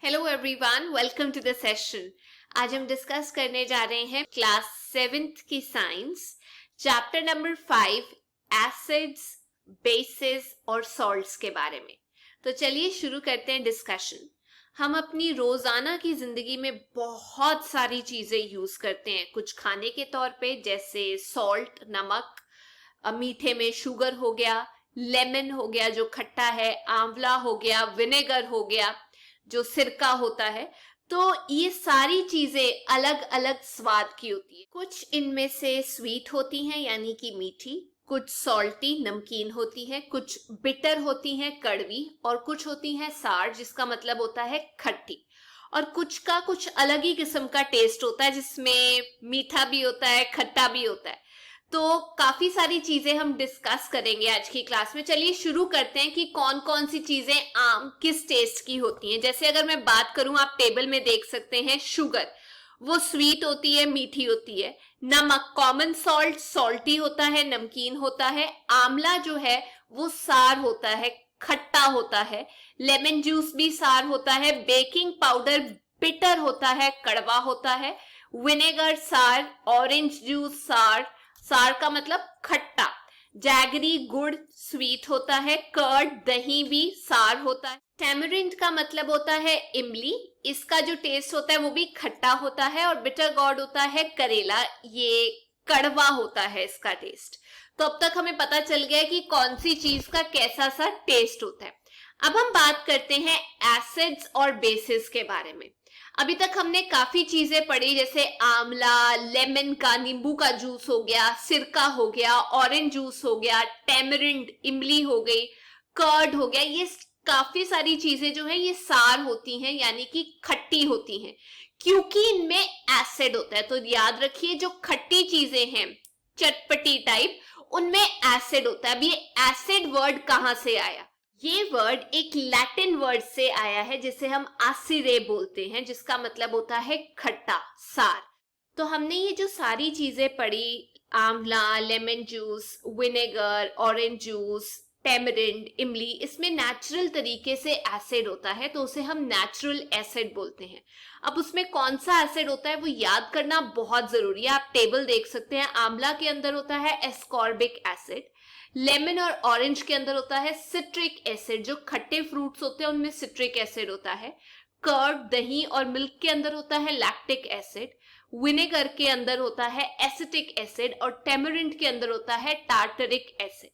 Hello everyone, welcome to the session. आज हम discuss करने जा रहे हैं क्लास 7th की science, chapter number 5 acids, basis और सॉल्ट्स के बारे में। तो चलिए शुरू करते हैं डिस्कशन। हम अपनी रोजाना की जिंदगी में बहुत सारी चीजें यूज करते हैं, कुछ खाने के तौर पे जैसे सॉल्ट नमक, मीठे में शुगर हो गया, लेमन हो गया जो खट्टा है, आंवला हो गया, विनेगर हो गया जो सिरका होता है। तो ये सारी चीजें अलग अलग स्वाद की होती है। कुछ इनमें से स्वीट होती हैं यानी कि मीठी, कुछ सॉल्टी नमकीन होती हैं, कुछ बिटर होती हैं कड़वी, और कुछ होती हैं सार जिसका मतलब होता है खट्टी। और कुछ का कुछ अलग ही किस्म का टेस्ट होता है जिसमें मीठा भी होता है, खट्टा भी होता है। तो काफी सारी चीजें हम डिस्कस करेंगे आज की क्लास में। चलिए शुरू करते हैं कि कौन कौन सी चीजें आम किस टेस्ट की होती हैं। जैसे अगर मैं बात करूं, आप टेबल में देख सकते हैं शुगर, वो स्वीट होती है, मीठी होती है। नमक कॉमन सॉल्ट सॉल्टी होता है, नमकीन होता है। आंवला जो है वो सार होता है, खट्टा होता है। लेमन जूस भी सार होता है। बेकिंग पाउडर बिटर होता है, कड़वा होता है। विनेगर सार, ऑरेंज जूस सार, सार का मतलब खट्टा। जैगरी गुड़ स्वीट होता है। कर्ड दही भी सार होता है। टैमरिंड का मतलब होता है इमली, इसका जो टेस्ट होता है वो भी खट्टा होता है। और बिटर गॉर्ड होता है करेला, ये कड़वा होता है इसका टेस्ट। तो अब तक हमें पता चल गया कि कौन सी चीज का कैसा सा टेस्ट होता है। अब हम बात करते हैं एसिड्स और बेसिस के बारे में। अभी तक हमने काफी चीजें पढ़ी, जैसे आंवला, लेमन का, नींबू का जूस हो गया, सिरका हो गया, ऑरेंज जूस हो गया, टैमरिंड इमली हो गई, कर्ड हो गया। ये काफी सारी चीजें जो है ये सार होती हैं यानी कि खट्टी होती हैं, क्योंकि इनमें एसिड होता है। तो याद रखिए जो खट्टी चीजें हैं चटपटी टाइप, उनमें एसिड होता है। अब ये एसिड वर्ड कहां से आया? ये वर्ड एक लैटिन वर्ड से आया है जिसे हम आसिरे बोलते हैं, जिसका मतलब होता है खट्टा, सार। तो हमने ये जो सारी चीजें पढ़ी, आंवला, lemon juice, vinegar, orange juice, tamarind, इमली, इसमें नेचुरल तरीके से एसिड होता है, तो उसे हम नेचुरल एसिड बोलते हैं। अब उसमें कौन सा एसिड होता है वो याद करना बहुत जरूरी है। आप टेबल देख सकते हैं, आंवला के अंदर होता है एस्कॉर्बिक एसिड, लेमन और ऑरेंज के अंदर होता है सिट्रिक एसिड, जो खट्टे फ्रूट्स होते हैं उनमें सिट्रिक एसिड होता है। कर्ड दही और मिल्क के अंदर होता है लैक्टिक एसिड, विनेगर के अंदर होता है एसिटिक एसिड, और टेमरिंड के अंदर होता है टार्टरिक एसिड।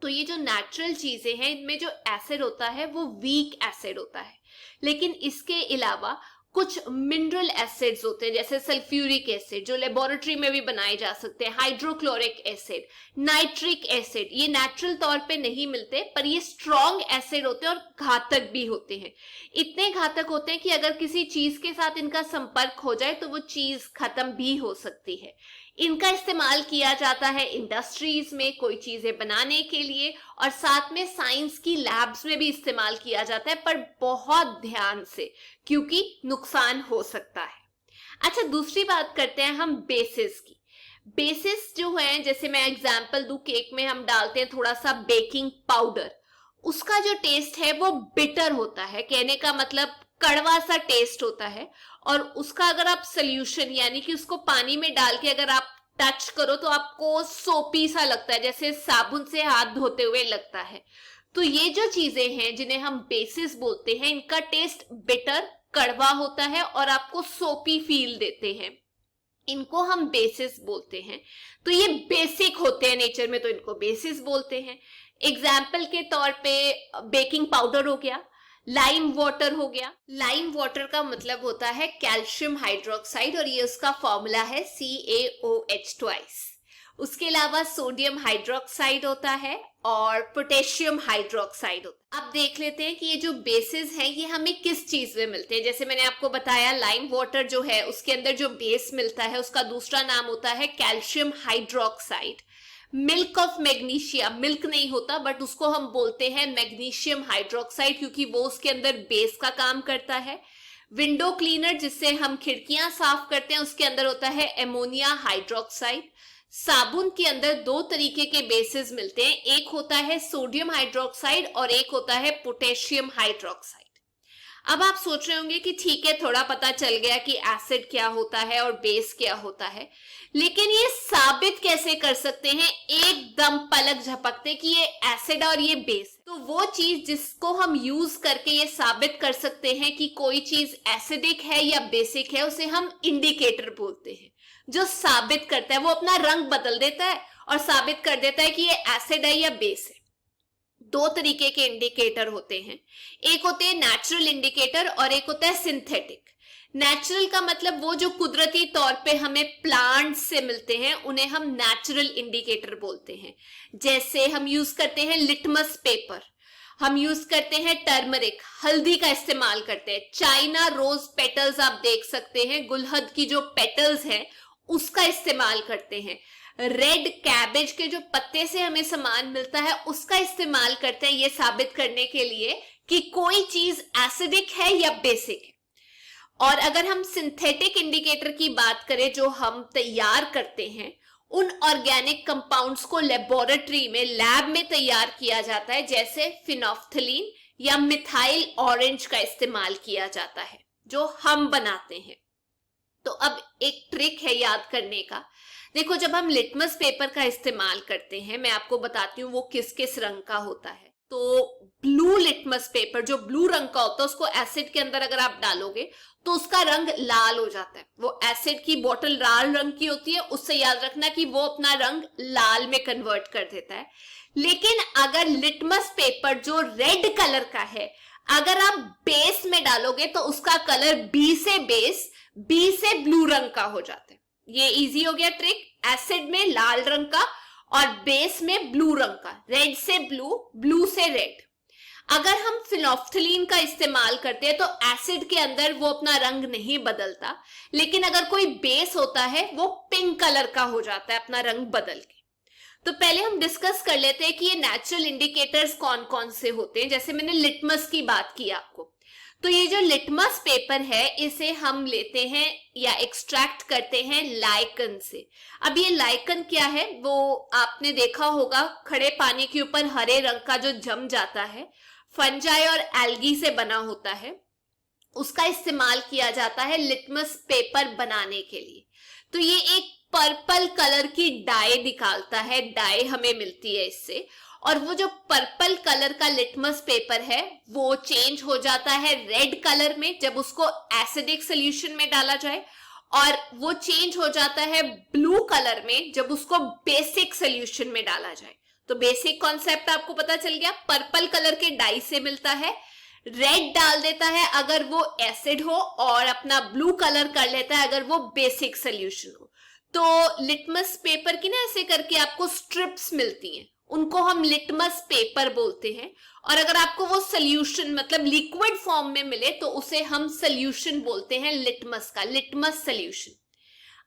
तो ये जो नेचुरल चीजें हैं इनमें जो एसिड होता है वो वीक एसिड होता है। लेकिन इसके अलावा कुछ मिनरल एसिड्स होते हैं, जैसे सल्फ्यूरिक एसिड जो लेबोरेटरी में भी बनाए जा सकते हैं, हाइड्रोक्लोरिक एसिड, नाइट्रिक एसिड, ये नेचुरल तौर पे नहीं मिलते पर ये स्ट्रॉन्ग एसिड होते हैं और घातक भी होते हैं। इतने घातक होते हैं कि अगर किसी चीज के साथ इनका संपर्क हो जाए तो वो चीज खत्म भी हो सकती है। इनका इस्तेमाल किया जाता है इंडस्ट्रीज में कोई चीजें बनाने के लिए, और साथ में साइंस की लैब्स में भी इस्तेमाल किया जाता है, पर बहुत ध्यान से, क्योंकि नुकसान हो सकता है। अच्छा, दूसरी बात करते हैं हम बेसिस की। बेसिस जो है, जैसे मैं एग्जांपल दूं, केक में हम डालते हैं थोड़ा सा बेकिंग पाउडर, उसका जो टेस्ट है वो बिटर होता है, कहने का मतलब कड़वा सा टेस्ट होता है। और उसका अगर आप सोल्यूशन यानी कि उसको पानी में डाल के अगर आप टच करो तो आपको सोपी सा लगता है, जैसे साबुन से हाथ धोते हुए लगता है। तो ये जो चीजें हैं जिन्हें हम बेसिस बोलते हैं, इनका टेस्ट बिटर कड़वा होता है और आपको सोपी फील देते हैं, इनको हम बेसिस बोलते हैं। तो ये बेसिक होते हैं नेचर में, तो इनको बेसिस बोलते हैं। एग्जाम्पल के तौर पे बेकिंग पाउडर हो गया, लाइम वाटर हो गया। लाइम वाटर का मतलब होता है कैल्शियम हाइड्रोक्साइड, और ये उसका फॉर्मूला है CaOH ट्वाइस। उसके अलावा सोडियम हाइड्रोक्साइड होता है और पोटेशियम हाइड्रोक्साइड होता है। अब देख लेते हैं कि ये जो बेसिस हैं ये हमें किस चीज में मिलते हैं। जैसे मैंने आपको बताया, लाइम वाटर जो है उसके अंदर जो बेस मिलता है उसका दूसरा नाम होता है calcium hydroxide. Milk of magnesia, milk नहीं होता बट उसको हम बोलते हैं मैग्नीशियम हाइड्रोक्साइड, क्योंकि वो उसके अंदर बेस का काम करता है। विंडो क्लीनर जिससे हम खिड़कियां साफ करते हैं, उसके अंदर होता है एमोनिया हाइड्रोक्साइड। साबुन के अंदर दो तरीके के बेसिस मिलते हैं, एक होता है सोडियम हाइड्रोक्साइड और एक होता है पोटेशियम हाइड्रोक्साइड। अब आप सोच रहे होंगे कि ठीक है, थोड़ा पता चल गया कि एसिड क्या होता है और बेस क्या होता है, लेकिन ये साबित कैसे कर सकते हैं एकदम पलक झपकते कि ये एसिड और ये बेस? तो वो चीज जिसको हम यूज करके ये साबित कर सकते हैं कि कोई चीज एसिडिक है या बेसिक है, उसे हम इंडिकेटर बोलते हैं। जो साबित करता है, वो अपना रंग बदल देता है और साबित कर देता है कि ये एसिड है या बेस है। दो तरीके के इंडिकेटर होते हैं, एक होते हैं नेचुरल इंडिकेटर और एक होता है सिंथेटिक। नेचुरल का मतलब वो जो कुदरती तौर पे हमें प्लांट से मिलते हैं, उन्हें हम नेचुरल इंडिकेटर बोलते हैं। जैसे हम यूज करते हैं लिटमस पेपर, हम यूज करते हैं टर्मरिक, हल्दी का इस्तेमाल करते हैं, चाइना रोज पेटल्स आप देख सकते हैं, गुलहद की जो पेटल्स हैं उसका इस्तेमाल करते हैं, रेड कैबेज के जो पत्ते से हमें सामान मिलता है उसका इस्तेमाल करते हैं, ये साबित करने के लिए कि कोई चीज एसिडिक है या बेसिक है। और अगर हम सिंथेटिक इंडिकेटर की बात करें, जो हम तैयार करते हैं, उन ऑर्गेनिक कंपाउंड्स को लेबोरेटरी में, लैब में तैयार किया जाता है, जैसे फिनोफ्थलीन या मिथाइल ऑरेंज का इस्तेमाल किया जाता है, जो हम बनाते हैं। तो अब एक ट्रिक है याद करने का। देखो, जब हम लिटमस पेपर का इस्तेमाल करते हैं, मैं आपको बताती हूँ वो किस किस रंग का होता है। तो ब्लू लिटमस पेपर, जो ब्लू रंग का होता है, उसको एसिड के अंदर अगर आप डालोगे तो उसका रंग लाल हो जाता है। वो एसिड की बोतल लाल रंग की होती है, उससे याद रखना कि वो अपना रंग लाल में कन्वर्ट कर देता है। लेकिन अगर लिटमस पेपर जो रेड कलर का है, अगर आप बेस में डालोगे तो उसका कलर बी से बेस, बी से ब्लू रंग का हो जाता है। ये इजी हो गया ट्रिक। एसिड में लाल रंग का और बेस में ब्लू रंग का, रेड से ब्लू, ब्लू से रेड। अगर हम फिनोफ्थलीन का इस्तेमाल करते हैं तो एसिड के अंदर वो अपना रंग नहीं बदलता, लेकिन अगर कोई बेस होता है वो पिंक कलर का हो जाता है अपना रंग बदल के। तो पहले हम डिस्कस कर लेते हैं कि ये नेचुरल इंडिकेटर्स कौन कौन से होते हैं। जैसे मैंने लिटमस की बात की आपको, तो ये जो लिटमस पेपर है, इसे हम लेते हैं या एक्सट्रैक्ट करते हैं लाइकन से। अब ये लाइकन क्या है, वो आपने देखा होगा, खड़े पानी के ऊपर हरे रंग का जो जम जाता है, फंजाई और एल्गी से बना होता है, उसका इस्तेमाल किया जाता है लिटमस पेपर बनाने के लिए। तो ये एक पर्पल कलर की डाई निकालता है, डाई हमें मिलती है इससे, और वो जो पर्पल कलर का लिटमस पेपर है वो चेंज हो जाता है रेड कलर में जब उसको एसिडिक सोल्यूशन में डाला जाए, और वो चेंज हो जाता है ब्लू कलर में जब उसको बेसिक सोल्यूशन में डाला जाए। तो बेसिक कॉन्सेप्ट आपको पता चल गया, पर्पल कलर के डाई से मिलता है, रेड डाल देता है अगर वो एसिड हो, और अपना ब्लू कलर कर लेता है अगर वो बेसिक सोल्यूशन हो। तो लिटमस पेपर की ना ऐसे करके आपको स्ट्रिप्स मिलती हैं, उनको हम लिटमस पेपर बोलते हैं। और अगर आपको वो सोल्यूशन मतलब लिक्विड फॉर्म में मिले तो उसे हम सोल्यूशन बोलते हैं लिटमस का, लिटमस सोल्यूशन।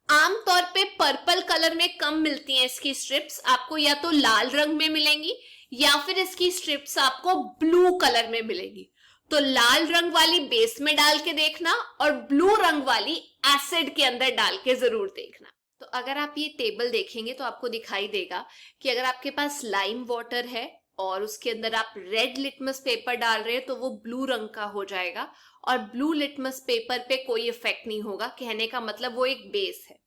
आमतौर पे पर्पल कलर में कम मिलती हैं इसकी स्ट्रिप्स, आपको या तो लाल रंग में मिलेंगी या फिर इसकी स्ट्रिप्स आपको ब्लू कलर में मिलेंगी। तो लाल रंग वाली बेस में डाल के देखना और ब्लू रंग वाली एसिड के अंदर डाल के जरूर देखना। तो अगर आप ये टेबल देखेंगे तो आपको दिखाई देगा कि अगर आपके पास लाइम वाटर है और उसके अंदर आप रेड लिटमस पेपर डाल रहे हैं तो वो ब्लू रंग का हो जाएगा, और ब्लू लिटमस पेपर पे कोई इफेक्ट नहीं होगा, कहने का मतलब वो एक बेस है।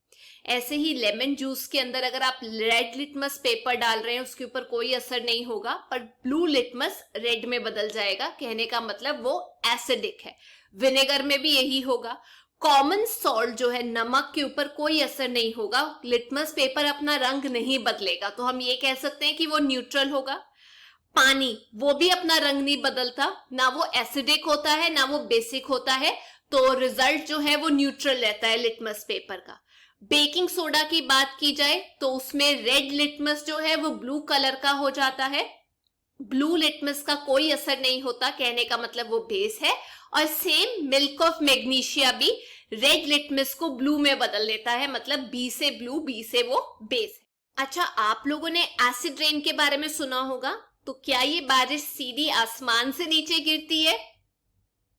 ऐसे ही लेमन जूस के अंदर अगर आप रेड लिटमस पेपर डाल रहे हैं उसके ऊपर कोई असर नहीं होगा, पर ब्लू लिटमस रेड में बदल जाएगा, कहने का मतलब वो एसिडिक है। विनेगर में भी यही होगा। कॉमन सॉल्ट जो है, नमक के ऊपर कोई असर नहीं होगा, लिटमस पेपर अपना रंग नहीं बदलेगा, तो हम ये कह सकते हैं कि वो न्यूट्रल होगा। पानी, वो भी अपना रंग नहीं बदलता, ना वो एसिडिक होता है ना वो बेसिक होता है, तो रिजल्ट जो है वो न्यूट्रल रहता है लिटमस पेपर का। बेकिंग सोडा की बात की जाए तो उसमें रेड लिटमस जो है वो ब्लू कलर का हो जाता है, ब्लू लिटमस का कोई असर नहीं होता, कहने का मतलब वो बेस है। और सेम मिल्क ऑफ मैग्नीशिया भी रेड लिटमस को ब्लू में बदल देता है, मतलब बी से ब्लू, बी से वो बेस है। अच्छा, आप लोगों ने एसिड रेन के बारे में सुना होगा, तो क्या ये बारिश सीधी आसमान से नीचे गिरती है?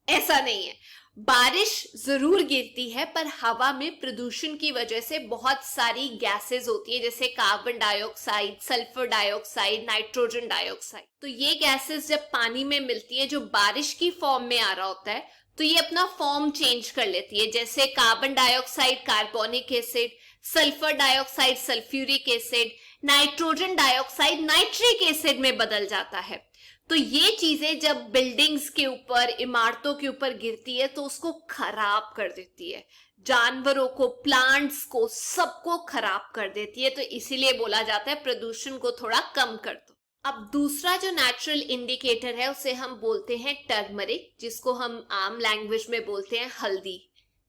ऐसा नहीं है, बारिश जरूर गिरती है, पर हवा में प्रदूषण की वजह से बहुत सारी गैसेस होती है, जैसे carbon dioxide, sulphur dioxide, nitrogen dioxide. तो ये गैसेस जब पानी में मिलती है, जो बारिश की फॉर्म में आ रहा होता है, तो ये अपना फॉर्म चेंज कर लेती है, जैसे carbon dioxide carbonic acid, sulphur dioxide sulphuric acid, nitrogen dioxide nitric acid में बदल जाता है। तो ये चीजें जब बिल्डिंग्स के ऊपर, इमारतों के ऊपर गिरती है तो उसको खराब कर देती है, जानवरों को, प्लांट्स को, सबको खराब कर देती है। तो इसीलिए बोला जाता है प्रदूषण को थोड़ा कम कर दो। अब दूसरा जो नेचुरल इंडिकेटर है उसे हम बोलते हैं टर्मरिक, जिसको हम आम लैंग्वेज में बोलते हैं हल्दी।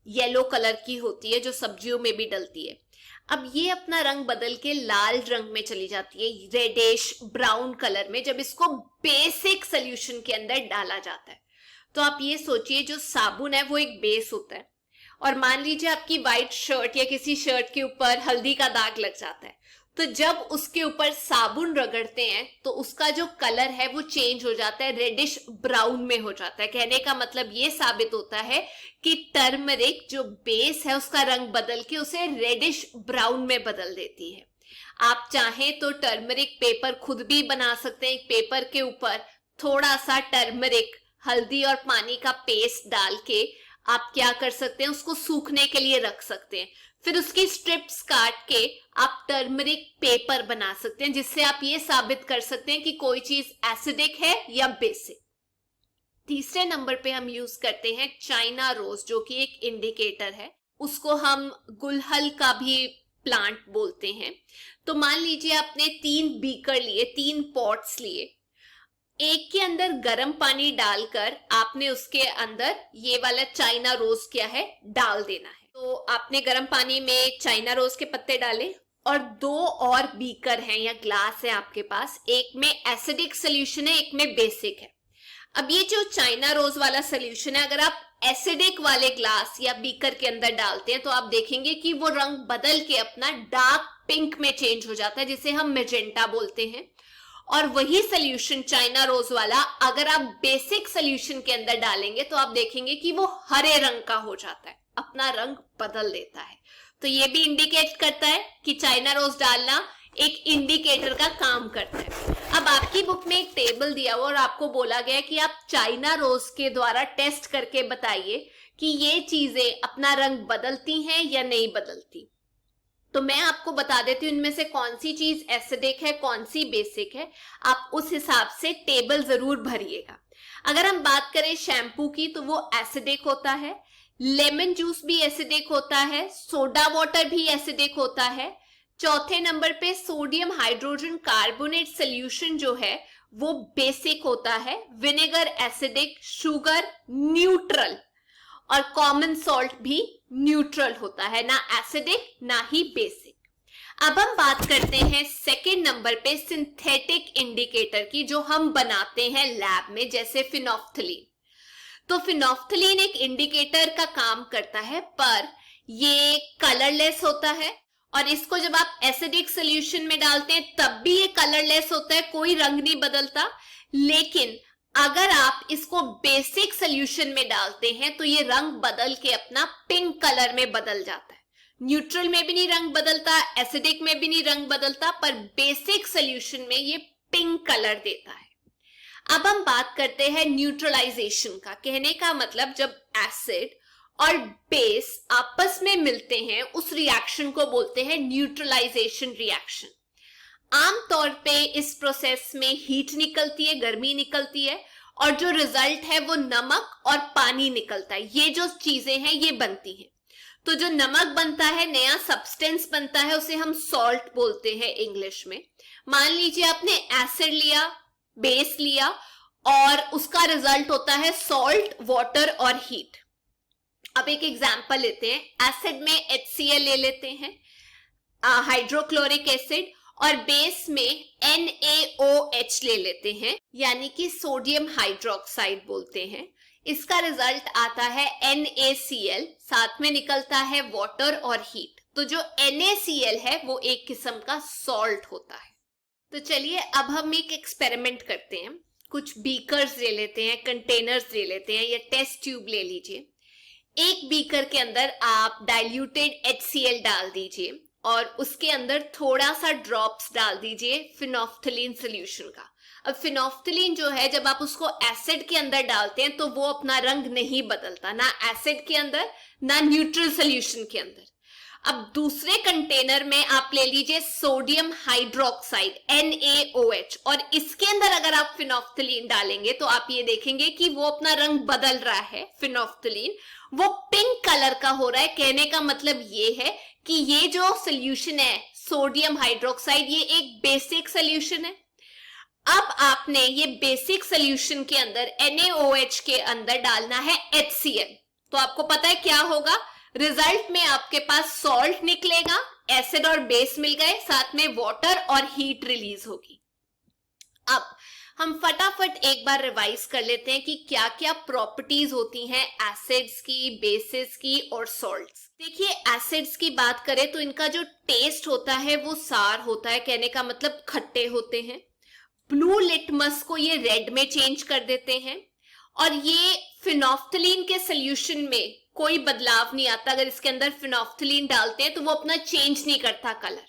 येलो कलर की होती है जो सब्जियों में भी डलती है। अब ये अपना रंग बदल के लाल रंग में चली जाती है, रेडिश ब्राउन कलर में, जब इसको बेसिक सोल्यूशन के अंदर डाला जाता है। तो आप ये सोचिए, जो साबुन है वो एक बेस होता है, और मान लीजिए आपकी व्हाइट शर्ट या किसी शर्ट के ऊपर हल्दी का दाग लग जाता है, तो जब उसके ऊपर साबुन रगड़ते हैं तो उसका जो कलर है वो चेंज हो जाता है, रेडिश ब्राउन में हो जाता है। कहने का मतलब ये साबित होता है कि टर्मरिक जो बेस है उसका रंग बदल के उसे रेडिश ब्राउन में बदल देती है। आप चाहें तो टर्मरिक पेपर खुद भी बना सकते हैं। एक पेपर के ऊपर थोड़ा सा टर्मरिक, हल्दी और पानी का पेस्ट डाल के आप क्या कर सकते हैं, उसको सूखने के लिए रख सकते हैं। फिर उसकी स्ट्रिप्स काट के आप टर्मरिक पेपर बना सकते हैं, जिससे आप ये साबित कर सकते हैं कि कोई चीज एसिडिक है या बेसिक। तीसरे नंबर पे हम यूज करते हैं चाइना रोज, जो कि एक इंडिकेटर है। उसको हम गुलहल का भी प्लांट बोलते हैं। तो मान लीजिए आपने 3 बीकर लिए, 3 पॉट्स लिए, एक के अंदर गर्म पानी डालकर आपने उसके अंदर ये वाला चाइना रोज क्या है डाल देना है। तो आपने गर्म पानी में चाइना रोज के पत्ते डाले, और 2 और बीकर हैं या ग्लास है आपके पास, एक में एसिडिक सोल्यूशन है, एक में बेसिक है। अब ये जो चाइना रोज वाला सोल्यूशन है, अगर आप एसिडिक वाले ग्लास या बीकर के अंदर डालते हैं तो आप देखेंगे कि वो रंग बदल के अपना डार्क पिंक में चेंज हो जाता है, जिसे हम मेजेंटा बोलते हैं। और वही सोल्यूशन चाइना रोज वाला अगर आप बेसिक सोल्यूशन के अंदर डालेंगे तो आप देखेंगे कि वो हरे रंग का हो जाता है, अपना रंग बदल देता है। तो ये भी इंडिकेट करता है कि चाइना रोज डालना एक इंडिकेटर का काम करता है। अब आपकी बुक में एक टेबल दिया हुआ और आपको बोला गया कि आप चाइना रोज के द्वारा टेस्ट करके बताइए कि ये चीजें अपना रंग बदलती हैं या नहीं बदलती। तो मैं आपको बता देती हूँ इनमें से कौन सी चीज एसिडिक है, कौन सी बेसिक है। आप उस हिसाब से टेबल जरूर भरिएगा। अगर हम बात करें शैम्पू की तो वो एसिडिक होता है, लेमन जूस भी एसिडिक होता है, सोडा वाटर भी एसिडिक होता है। चौथे नंबर पे सोडियम हाइड्रोजन कार्बोनेट सोल्यूशन जो है वो बेसिक होता है, विनेगर एसिडिक, शुगर न्यूट्रल, और कॉमन सॉल्ट भी न्यूट्रल होता है, ना एसिडिक ना ही बेसिक। अब हम बात करते हैं सेकंड नंबर पे सिंथेटिक इंडिकेटर की, जो हम बनाते हैं लैब में, जैसे फिनोफ्थलीन। तो फिनोफ्थलीन एक इंडिकेटर का काम करता है, पर ये कलरलेस होता है, और इसको जब आप एसिडिक सोल्यूशन में डालते हैं तब भी ये कलरलेस होता है, कोई रंग नहीं बदलता। लेकिन अगर आप इसको बेसिक सोल्यूशन में डालते हैं तो ये रंग बदल के अपना पिंक कलर में बदल जाता है। न्यूट्रल में भी नहीं रंग बदलता, एसिडिक में भी नहीं रंग बदलता, पर बेसिक सोल्यूशन में ये पिंक कलर देता है। अब हम बात करते हैं न्यूट्रलाइजेशन का। कहने का मतलब जब एसिड और बेस आपस में मिलते हैं उस रिएक्शन को बोलते हैं न्यूट्रलाइजेशन रिएक्शन। आमतौर पे इस प्रोसेस में हीट निकलती है, गर्मी निकलती है, और जो रिजल्ट है वो नमक और पानी निकलता है। ये जो चीजें हैं ये बनती हैं। तो जो नमक बनता है, नया सब्सटेंस बनता है, उसे हम सॉल्ट बोलते हैं इंग्लिश में। मान लीजिए आपने एसिड लिया, बेस लिया, और उसका रिजल्ट होता है सॉल्ट, वाटर और हीट। अब एक एग्जांपल लेते हैं। एसिड में HCl ले लेते हैं, हाइड्रोक्लोरिक एसिड, और बेस में NaOH ले लेते हैं, यानी कि सोडियम हाइड्रोक्साइड बोलते हैं। इसका रिजल्ट आता है NaCl, साथ में निकलता है वाटर और हीट। तो जो NaCl है वो एक किस्म का सॉल्ट होता है। तो चलिए अब हम एक एक्सपेरिमेंट करते हैं। कुछ बीकर्स ले लेते हैं, कंटेनर्स ले लेते हैं, या टेस्ट ट्यूब ले लीजिए। एक बीकर के अंदर आप डाइल्यूटेड HCl डाल दीजिए और उसके अंदर थोड़ा सा ड्रॉप्स डाल दीजिए फिनोफ्थलीन सोल्यूशन का। अब फिनोफ्थलीन जो है जब आप उसको एसिड के अंदर डालते हैं तो वो अपना रंग नहीं बदलता, ना एसिड के अंदर ना न्यूट्रल सोल्यूशन के अंदर। अब दूसरे कंटेनर में आप ले लीजिए सोडियम हाइड्रोक्साइड NaOH, और इसके अंदर अगर आप फिनोफ्थलीन डालेंगे तो आप ये देखेंगे कि वो अपना रंग बदल रहा है। फिनोफ्थलीन वो पिंक कलर का हो रहा है। कहने का मतलब ये है कि ये जो सोल्यूशन है सोडियम हाइड्रोक्साइड, ये एक बेसिक सोल्यूशन है। अब आपने ये बेसिक सोल्यूशन के अंदर NaOH के अंदर डालना है HCl, तो आपको पता है क्या होगा, रिजल्ट में आपके पास सॉल्ट निकलेगा, एसिड और बेस मिल गए, साथ में वाटर और हीट रिलीज होगी। अब हम फटाफट एक बार रिवाइज कर लेते हैं कि क्या क्या प्रॉपर्टीज होती हैं एसिड्स की, बेसिस की और सॉल्ट्स। देखिए एसिड्स की बात करें तो इनका जो टेस्ट होता है वो सार होता है, कहने का मतलब खट्टे होते हैं। ब्लू लिटमस को ये रेड में चेंज कर देते हैं, और ये फिनोफ्थलीन के सोल्यूशन में कोई बदलाव नहीं आता। अगर इसके अंदर फिनोफ्थलीन डालते हैं तो वो अपना चेंज नहीं करता कलर।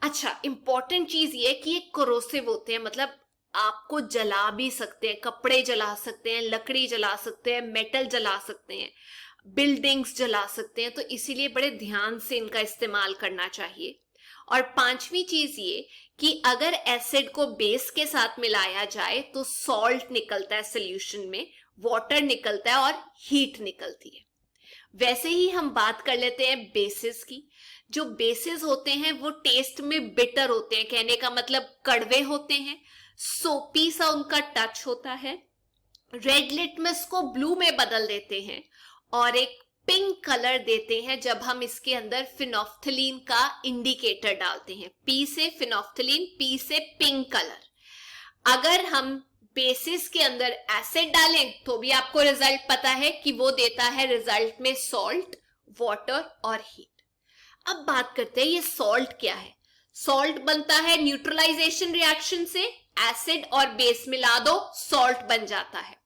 अच्छा, इंपॉर्टेंट चीज ये कि ये कोरोसिव होते हैं, मतलब आपको जला भी सकते हैं, कपड़े जला सकते हैं, लकड़ी जला सकते हैं, मेटल जला सकते हैं, बिल्डिंग्स जला सकते हैं, तो इसीलिए बड़े ध्यान से इनका इस्तेमाल करना चाहिए। और पांचवी चीज ये कि अगर एसिड को बेस के साथ मिलाया जाए तो सॉल्ट निकलता है सोल्यूशन में, वाटर निकलता है और हीट निकलती है। वैसे ही हम बात कर लेते हैं बेसिस की। जो बेसिस होते हैं वो टेस्ट में बिटर होते हैं, कहने का मतलब कड़वे होते हैं, सोपी सा उनका टच होता है, रेड लिटमस को ब्लू में बदल देते हैं और एक पिंक कलर देते हैं जब हम इसके अंदर फिनोफ्थलीन का इंडिकेटर डालते हैं। पी से फिनोफ्थलीन, पी से पिंक कलर। अगर हम बेसिस के अंदर एसिड डालें तो भी आपको रिजल्ट पता है कि वो देता है रिजल्ट में सॉल्ट, वाटर और हीट। अब बात करते हैं ये सॉल्ट क्या है। सॉल्ट बनता है न्यूट्रलाइजेशन रिएक्शन से, एसिड और बेस मिला दो सॉल्ट बन जाता है।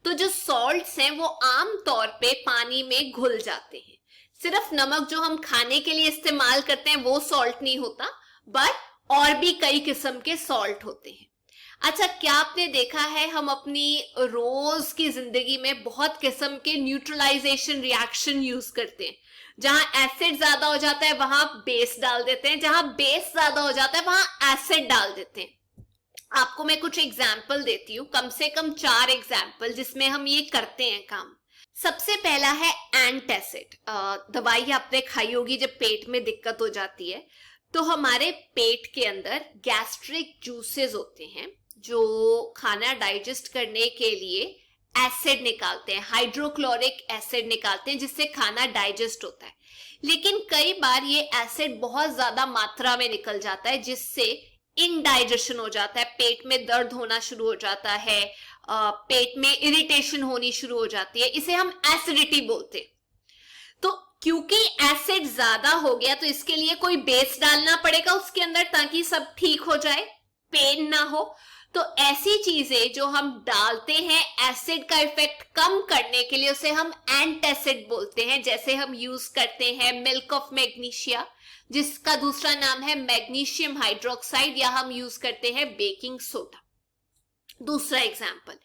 तो जो सॉल्ट्स हैं वो आम तौर पे पानी में घुल जाते हैं। सिर्फ नमक जो हम खाने के लिए इस्तेमाल करते हैं वो सॉल्ट नहीं होता, बट और भी कई किस्म के सॉल्ट होते हैं। अच्छा, क्या आपने देखा है हम अपनी रोज की जिंदगी में बहुत किस्म के न्यूट्रलाइजेशन रिएक्शन यूज करते हैं। जहां एसिड ज्यादा हो जाता है वहां बेस डाल देते हैं, जहां बेस ज्यादा हो जाता है वहां एसिड डाल देते हैं। आपको मैं कुछ एग्जाम्पल देती हूँ, कम से कम 4 एग्जाम्पल जिसमें हम ये करते हैं काम। सबसे पहला है एंटासिड। दवाई आपने खाई होगी जब पेट में दिक्कत हो जाती है, तो हमारे पेट के अंदर गैस्ट्रिक जूसेस होते हैं जो खाना डाइजेस्ट करने के लिए एसिड निकालते हैं, हाइड्रोक्लोरिक एसिड निकालते हैं जिससे खाना डाइजेस्ट होता है। लेकिन कई बार ये एसिड बहुत ज्यादा मात्रा में निकल जाता है जिससे इनडाइजेशन हो जाता है, पेट में दर्द होना शुरू हो जाता है, पेट में इरिटेशन होनी शुरू हो जाती है, इसे हम एसिडिटी बोलते हैं। तो क्योंकि एसिड ज्यादा हो गया तो इसके लिए कोई बेस डालना पड़ेगा उसके अंदर ताकि सब ठीक हो जाए, पेन ना हो। तो ऐसी चीजें जो हम डालते हैं एसिड का इफेक्ट कम करने के लिए उसे हम एंटासिड बोलते हैं। जैसे हम यूज करते हैं मिल्क ऑफ मैग्नीशिया जिसका दूसरा नाम है मैग्नीशियम हाइड्रोक्साइड, या हम यूज करते हैं बेकिंग सोडा। दूसरा एग्जाम्पल,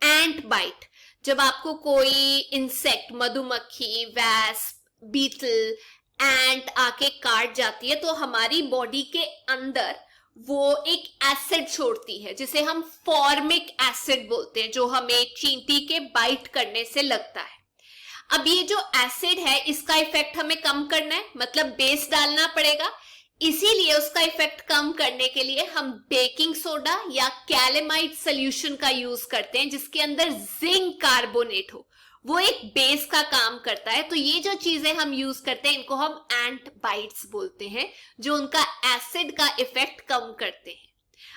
एंट बाइट। जब आपको कोई इंसेक्ट, मधुमक्खी, वैस्प, बीटल, एंट आके काट जाती है तो हमारी बॉडी के अंदर वो एक एसिड छोड़ती है जिसे हम फॉर्मिक एसिड बोलते हैं, जो हमें चींटी के बाइट करने से लगता है। अब ये जो एसिड है इसका इफेक्ट हमें कम करना है, मतलब बेस डालना पड़ेगा। इसीलिए उसका इफेक्ट कम करने के लिए हम बेकिंग सोडा या कैलेमाइड सोल्यूशन का यूज करते हैं जिसके अंदर जिंक कार्बोनेट हो, वो एक बेस का काम करता है। तो ये जो चीजें हम यूज करते हैं इनको हम एंट बाइट्स बोलते हैं, जो उनका एसिड का इफेक्ट कम करते हैं।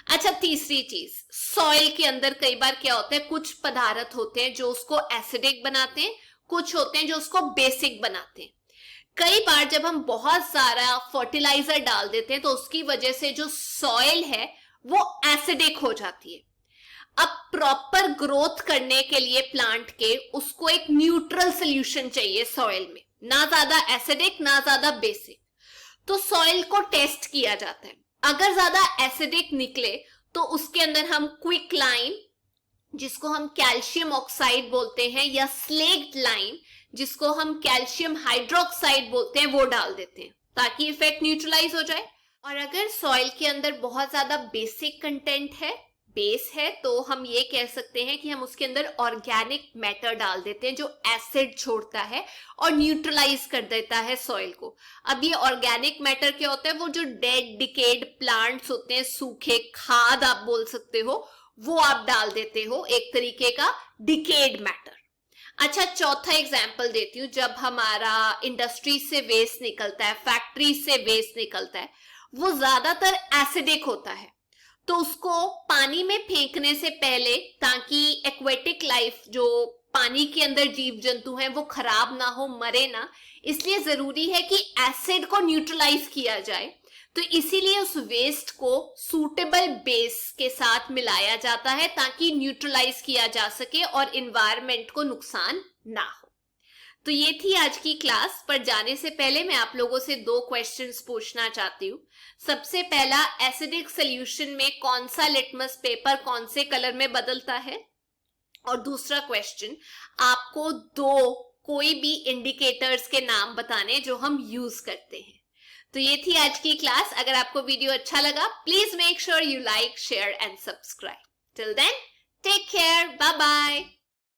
अच्छा, तीसरी चीज, सॉइल के अंदर कई बार क्या होता है, कुछ पदार्थ होते हैं जो उसको एसिडिक बनाते हैं, कुछ होते हैं जो उसको बेसिक बनाते हैं। कई बार जब हम बहुत सारा फर्टिलाइजर डाल देते हैं तो उसकी वजह से जो सॉइल है वो एसिडिक हो जाती है। अब प्रॉपर ग्रोथ करने के लिए प्लांट के उसको एक न्यूट्रल सोल्यूशन चाहिए सॉइल में, ना ज्यादा एसिडिक ना ज्यादा बेसिक। तो सॉइल को टेस्ट किया जाता है, अगर ज्यादा एसिडिक निकले तो उसके अंदर हम क्विक लाइम, जिसको हम कैल्शियम ऑक्साइड बोलते हैं, या स्लेक्ड लाइम, जिसको हम कैल्शियम हाइड्रोक्साइड बोलते हैं, वो डाल देते हैं ताकि इफेक्ट न्यूट्रलाइज हो जाए। और अगर सॉइल के अंदर बहुत ज्यादा बेसिक कंटेंट है, बेस है, तो हम ये कह सकते हैं कि हम उसके अंदर ऑर्गेनिक मैटर डाल देते हैं जो एसिड छोड़ता है और न्यूट्रलाइज कर देता है सॉइल को। अब ये ऑर्गेनिक मैटर क्या होता है? वो जो डेड डिकेड प्लांट्स होते हैं, सूखे खाद आप बोल सकते हो, वो आप डाल देते हो, एक तरीके का डिकेड मैटर। अच्छा, चौथा एग्जाम्पल देती हूँ। जब हमारा इंडस्ट्री से वेस्ट निकलता है, फैक्ट्री से वेस्ट निकलता है, वो ज्यादातर एसिडिक होता है, तो उसको पानी में फेंकने से पहले, ताकि एक्वेटिक लाइफ, जो पानी के अंदर जीव जंतु हैं, वो खराब ना हो, मरे ना, इसलिए जरूरी है कि एसिड को न्यूट्रलाइज किया जाए। तो इसीलिए उस वेस्ट को सूटेबल बेस के साथ मिलाया जाता है ताकि न्यूट्रलाइज किया जा सके और इन्वायरमेंट को नुकसान ना हो। तो ये थी आज की क्लास। पर जाने से पहले मैं आप लोगों से 2 क्वेश्चंस पूछना चाहती हूँ। सबसे पहला, एसिडिक सॉल्यूशन में कौन सा लिटमस पेपर कौन से कलर में बदलता है? और दूसरा क्वेश्चन, आपको 2 कोई भी इंडिकेटर्स के नाम बताने जो हम यूज करते हैं। तो ये थी आज की क्लास। अगर आपको वीडियो अच्छा लगा, please make sure you like, share and subscribe. Till then, take care, bye bye.